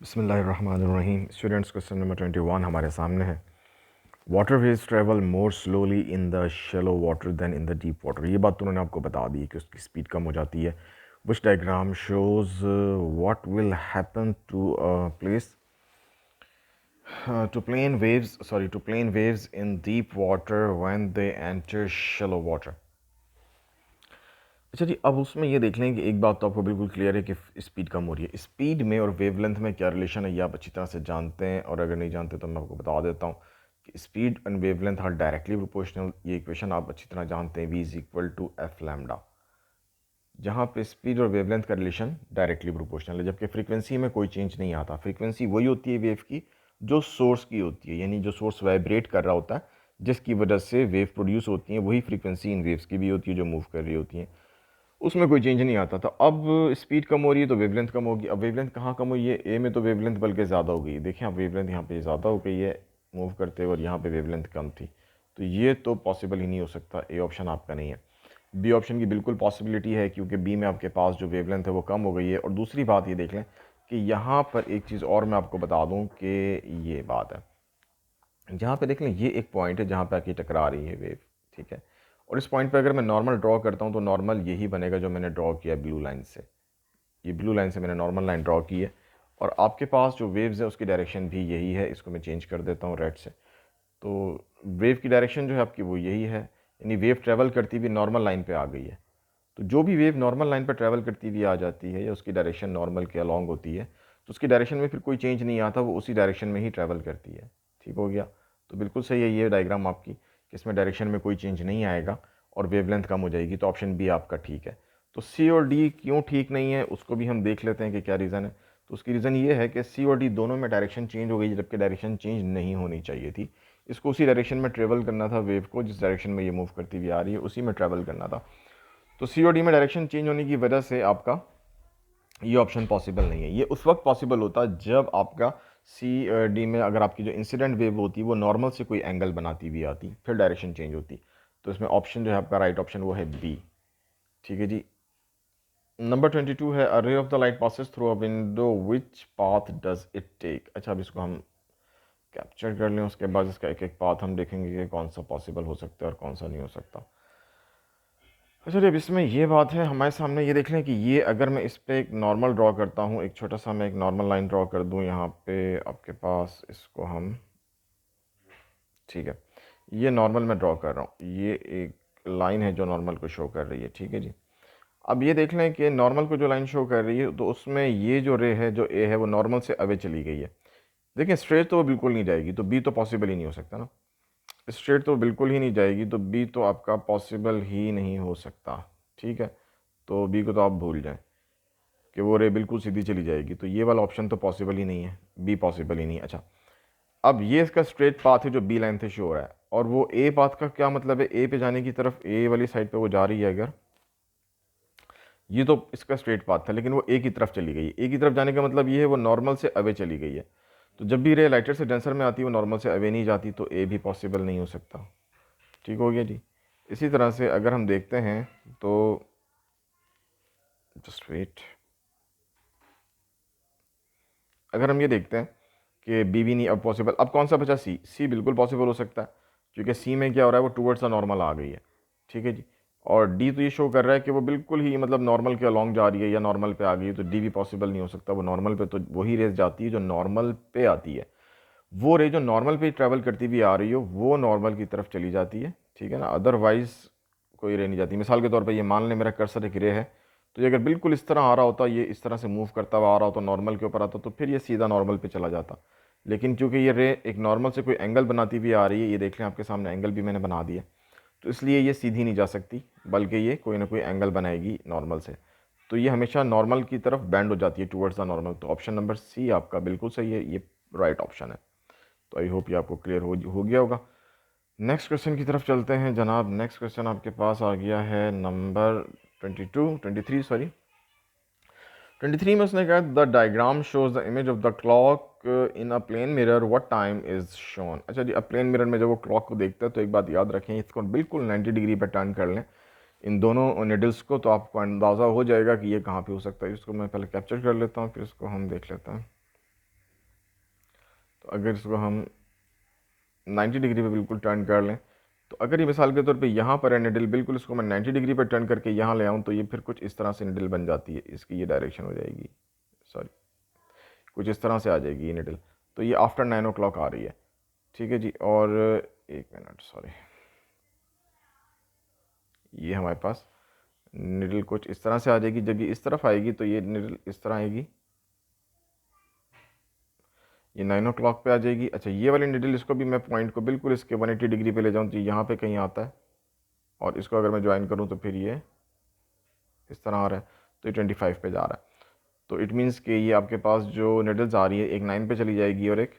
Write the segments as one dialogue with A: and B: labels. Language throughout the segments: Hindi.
A: बिस्मिल्लाहिर्रहमानिर्रहीम। स्टूडेंट्स, क्वेश्चन नंबर 21 हमारे सामने है। Water waves travel more slowly in the shallow water than in the deep water. ये बात तो उन्होंने आपको बता दी कि उसकी स्पीड कम हो जाती है। Which diagram shows what will happen to place two plane waves in deep water when they enter shallow water. अच्छा जी, अब उसमें ये देख लें कि एक बात तो आपको बिल्कुल क्लियर है कि स्पीड कम हो रही है। स्पीड में और वेवलेंथ में क्या रिलेशन है ये आप अच्छी तरह से जानते हैं, और अगर नहीं जानते तो मैं आपको बता देता हूँ कि speed and wavelength are directly proportional. ये इक्वेशन आप अच्छी तरह जानते हैं, v is equal to f lambda, जहाँ पे स्पीड और वेवलेंथ का रिलेशन डायरेक्टली प्रोपोर्शनल है, जबकि फ्रीक्वेंसी में कोई चेंज नहीं आता। फ्रीक्वेंसी वही होती है वेव की जो सोर्स की होती है, यानी जो सोर्स वाइब्रेट कर रहा होता है जिसकी वजह से वेव प्रोड्यूस होती है, वही फ्रीक्वेंसी इन वेव्स की भी होती है जो मूव कर रही होती हैं। उसमें कोई चेंज नहीं आता था। अब स्पीड कम हो रही है तो वेवलेंथ कम होगी। अब वेवलेंथ कहाँ कम हुई है? ए में तो वेवलेंथ बल्कि ज़्यादा हो गई है। देखें आप, वेवलेंथ यहाँ पे ज़्यादा हो गई है मूव करते हुए, और यहाँ पे वेवलेंथ कम थी। तो ये तो पॉसिबल ही नहीं हो सकता, ए ऑप्शन आपका नहीं है। बी ऑप्शन की बिल्कुल पॉसिबिलिटी है, क्योंकि बी में आपके पास जो वेवलेंथ है वो कम हो गई है। और दूसरी बात ये देख लें कि यहाँ पर एक चीज़ और मैं आपको बता दूँ कि ये बात है, जहाँ पे देख लें ये एक पॉइंट है जहाँ पे आके टकरा रही है वेव, ठीक है। और इस पॉइंट पे अगर मैं नॉर्मल ड्रॉ करता हूँ तो नॉर्मल यही बनेगा जो मैंने ड्रॉ किया ब्लू लाइन से। ये ब्लू लाइन से मैंने नॉर्मल लाइन ड्रॉ की है, और आपके पास जो वेव्स है उसकी डायरेक्शन भी यही है। इसको मैं चेंज कर देता हूँ रेड से। तो वेव की डायरेक्शन जो है आपकी वो यही है, यानी वेव ट्रैवल करती हुई नॉर्मल लाइन पे आ गई है। तो जो भी वेव नॉर्मल लाइन पर ट्रैवल करती हुई आ जाती है या उसकी डायरेक्शन नॉर्मल के अलॉन्ग होती है, तो उसकी डायरेक्शन में फिर कोई चेंज नहीं आता, वो उसी डायरेक्शन में ही ट्रैवल करती है। ठीक हो गया? तो बिल्कुल सही है ये डायग्राम आपकी कि इसमें डायरेक्शन में कोई चेंज नहीं आएगा और वेवलेंथ कम हो जाएगी। तो ऑप्शन बी आपका ठीक है। तो सी और डी क्यों ठीक नहीं है उसको भी हम देख लेते हैं कि क्या रीज़न है। तो उसकी रीज़न ये है कि सी और डी दोनों में डायरेक्शन चेंज हो गई, जबकि डायरेक्शन चेंज नहीं होनी चाहिए थी। इसको उसी डायरेक्शन में ट्रेवल करना था, वेव को जिस डायरेक्शन में ये मूव करती हुई आ रही है उसी में ट्रैवल करना था। तो सी और डी में डायरेक्शन चेंज होने की वजह से आपका ये ऑप्शन पॉसिबल नहीं है। ये उस वक्त पॉसिबल होता है जब आपका सी डी में अगर आपकी जो इंसिडेंट वेव होती है वो नॉर्मल से कोई एंगल बनाती हुई आती, फिर डायरेक्शन चेंज होती। तो इसमें ऑप्शन जो है आपका राइट ऑप्शन वो है बी। ठीक है जी। नंबर 22 है, a ray of the light passes through a window, which path does it take. अच्छा, अब इसको हम कैप्चर कर लें, उसके बाद इसका एक एक पाथ हम देखेंगे कि कौन सा पॉसिबल हो सकता है और कौन सा नहीं हो सकता। अच्छा, अब इसमें ये बात है हमारे सामने, ये देख लें कि ये अगर मैं इस पर एक नॉर्मल ड्रॉ करता हूँ, एक छोटा सा मैं एक नॉर्मल लाइन ड्रॉ कर दूँ यहाँ पे आपके पास, इसको हम, ठीक है, ये नॉर्मल मैं ड्रॉ कर रहा हूँ, ये एक लाइन है जो नॉर्मल को शो कर रही है। ठीक है जी। अब ये देख लें कि नॉर्मल को जो लाइन शो कर रही है तो उसमें ये जो रे है, जो ए है, वो नॉर्मल से अवे चली गई है। देखिए स्ट्रेट तो वो बिल्कुल नहीं जाएगी, तो बी तो पॉसिबल ही नहीं हो सकता ना। स्ट्रेट तो बिल्कुल ही नहीं जाएगी, तो बी तो आपका पॉसिबल ही नहीं हो सकता। ठीक है, तो बी को तो आप भूल जाएं कि वो रे बिल्कुल सीधी चली जाएगी, तो ये वाला ऑप्शन तो पॉसिबल ही नहीं है, बी पॉसिबल ही नहीं है। अच्छा, अब ये इसका स्ट्रेट पाथ है जो बी लाइन से शो हो रहा है, और वो ए पाथ का क्या मतलब है? ए पे जाने की तरफ, ए वाली साइड पे वो जा रही है अगर, ये तो इसका स्ट्रेट पाथ था, लेकिन वो ए की तरफ चली गई है। ए की तरफ जाने का मतलब ये है वो नॉर्मल से अवे चली गई है। तो जब भी रे लाइटर से डेंसर में आती है वो नॉर्मल से अवे नहीं जाती, तो ए भी पॉसिबल नहीं हो सकता। ठीक हो गया जी। इसी तरह से अगर हम देखते हैं तो, जस्ट वेट, अगर हम ये देखते हैं कि बी भी नहीं अब पॉसिबल, अब कौन सा बचा? सी। सी बिल्कुल पॉसिबल हो सकता है, क्योंकि सी में क्या हो रहा है, वो टूवर्ड्स द नॉर्मल आ गई है। ठीक है जी। और डी तो ये शो कर रहा है कि वो बिल्कुल ही मतलब नॉर्मल के अलॉन्ग जा रही है या नॉर्मल पे आ गई है, तो डी भी पॉसिबल नहीं हो सकता। वो नॉर्मल पे तो वही रेस जाती है जो नॉर्मल पे आती है। वो रे जो नॉर्मल पे ट्रैवल करती हुई आ रही हो वो नॉर्मल की तरफ चली जाती है। ठीक है ना, अदरवाइज कोई रे नहीं जाती। मिसाल के तौर पे ये मान लें मेरा कर्सर एक रे है, तो ये अगर बिल्कुल इस तरह आ रहा होता, ये इस तरह से मूव करता हुआ आ रहा होता, नॉर्मल के ऊपर आता, तो फिर ये सीधा नॉर्मल पे चला जाता। लेकिन चूंकि ये रे एक नॉर्मल से कोई एंगल बनाती हुई आ रही है, ये देख लें आपके सामने एंगल भी मैंने बना दिया, तो इसलिए ये सीधी नहीं जा सकती, बल्कि ये कोई ना कोई एंगल बनाएगी नॉर्मल से। तो ये हमेशा नॉर्मल की तरफ बैंड हो जाती है, टूवर्ड्स द नॉर्मल। तो ऑप्शन नंबर सी आपका बिल्कुल सही है, ये राइट ऑप्शन है। तो आई होप ये आपको क्लियर हो गया होगा। नेक्स्ट क्वेश्चन की तरफ चलते हैं जनाब। नेक्स्ट क्वेश्चन आपके पास आ गया है नंबर 23 सॉरी 23 में उसने कहा the diagram shows the image of the clock in a plane mirror, what time is shown. अच्छा जी, अब प्लेन मिरर में जब वो क्लॉक को देखता है तो एक बात याद रखें, इसको बिल्कुल 90 डिग्री पर टर्न कर लें इन दोनों निडल्स को, तो आपको अंदाज़ा हो जाएगा कि ये कहाँ पे हो सकता है। इसको मैं पहले कैप्चर कर लेता हूँ, फिर इसको हम देख लेते हैं। अगर इसको हम 90 डिग्री पे बिल्कुल टर्न कर लें, तो अगर ये मिसाल के तौर पे यहाँ पर है निडल, बिल्कुल इसको मैं 90 डिग्री पर टर्न करके यहाँ ले आऊँ, तो ये फिर कुछ इस तरह से निडल बन जाती है, इसकी ये डायरेक्शन हो जाएगी, सॉरी कुछ इस तरह से आ जाएगी ये निडल। तो ये आफ्टर 9 o'clock आ रही है, ठीक है जी। और एक मिनट, सॉरी, ये हमारे पास निडल कुछ इस तरह से आ जाएगी। जब ये इस तरफ आएगी तो ये निडल इस तरह आएगी, ये 9 o'clock पे आ जाएगी। अच्छा, ये वाली निडल, इसको भी मैं पॉइंट को बिल्कुल इसके 180 डिग्री पे ले जाऊँ तो यहाँ पे कहीं आता है, और इसको अगर मैं ज्वाइन करूँ तो फिर ये इस तरह आ रहा है, तो ये 25 पे जा रहा है। तो इट मीन्स कि ये आपके पास जो निडल्स आ रही है, एक 9 पे चली जाएगी और एक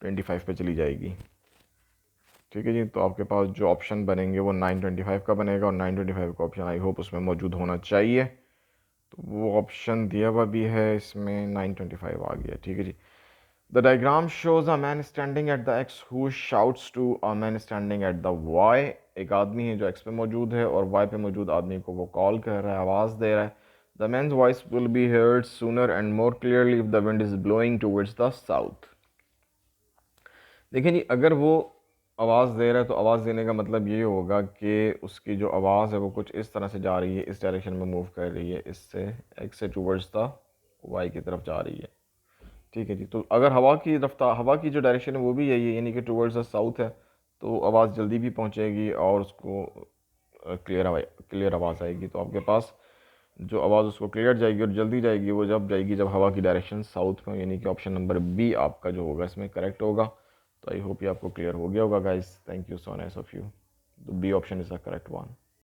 A: 25 पे चली जाएगी, ठीक है जी। तो आपके पास जो ऑप्शन बनेंगे वो 925 का बनेगा, और 925 का ऑप्शन आई होप उसमें मौजूद होना चाहिए। तो वो ऑप्शन दिया हुआ भी है इसमें, 925 आ गया, ठीक है जी। The diagram shows a man standing at the X who shouts to a man standing at the Y. एक आदमी है जो एक्स पे मौजूद है और वाई पे मौजूद आदमी को वो कॉल कर रहा है, आवाज़ दे रहा है। The man's voice will be heard sooner and more clearly if the wind is blowing towards the south. देखिए जी, अगर वो आवाज़ दे रहा है तो आवाज़ देने का मतलब ये होगा कि उसकी जो आवाज़ है वो कुछ इस तरह से जा रही है, इस डायरेक्शन में मूव कर रही है, इससे एक्स से टूवर्ड्स द वाई की तरफ जा रही है, ठीक है जी। तो अगर हवा की रफ्तार, हवा की जो डायरेक्शन है वो भी यही है, यानी कि टूवर्ड्स द साउथ है, तो आवाज़ जल्दी भी पहुंचेगी और उसको क्लियर आवाज़ आएगी। तो आपके पास जो आवाज़ उसको क्लियर जाएगी और जल्दी जाएगी, वो जब जाएगी जब हवा की डायरेक्शन साउथ में, यानी कि ऑप्शन नंबर बी आपका जो होगा इसमें करेक्ट होगा। तो आई होप ये आपको क्लियर हो गया होगा guys. Thank you, so nice of you. तो B option is the correct one.